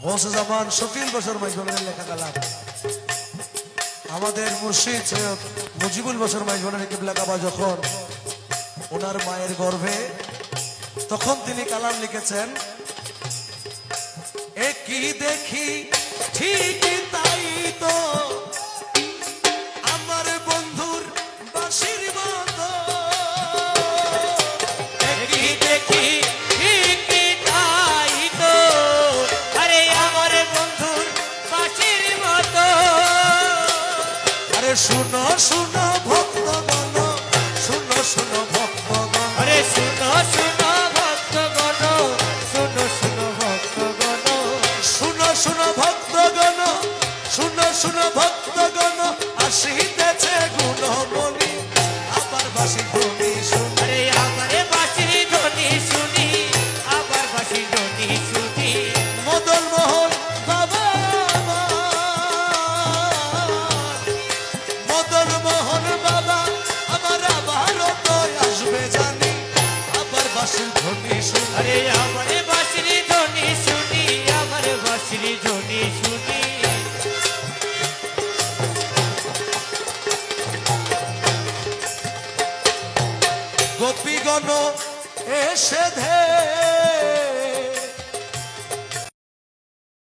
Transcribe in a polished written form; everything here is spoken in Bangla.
গৌসে জামান শফিউল বশর মাইজবানের লেখা কালাম আমাদের মুর্শিদ সৈয়দ মুজিবুল বশর মাইজবানের কিবলা কাবা যখন ওনার মায়ের গর্ভে তখন তিনি কালাম লিখেছেন একই দেখি ঠিক তাই তো আমার বন্ধুর বাঁশির মতো একই দেখি ঠিকই তাই তো আরে আমার বন্ধুর বাঁশির মতো। আরে শুনো শুনো ভক্তগণ শুনো শুনো ভক্তগণ আরে শুনো শুনো ভক্তগণ শুনো শুনো ভক্তগণ শুনো শুনো ভক্তগণ শুনো শুনো ভক্তগণ আসিতেছে গুণমণি আবার বাঁশি ধ্বনি শুনি আরে আমার বাঁশির ধ্বনি শুনি আবার বাঁশির ধ্বনি শুনি। মদন মোহন বাবা মদন মোহন বাবা আমার আবারও তো আসবে জানি আবার বাঁশির ধ্বনি শুনি আরে আমার বাঁশির ধ্বনি শুনি আমার বাঁশির ধ্বনি শুনি। গোপীগণ এসে ধে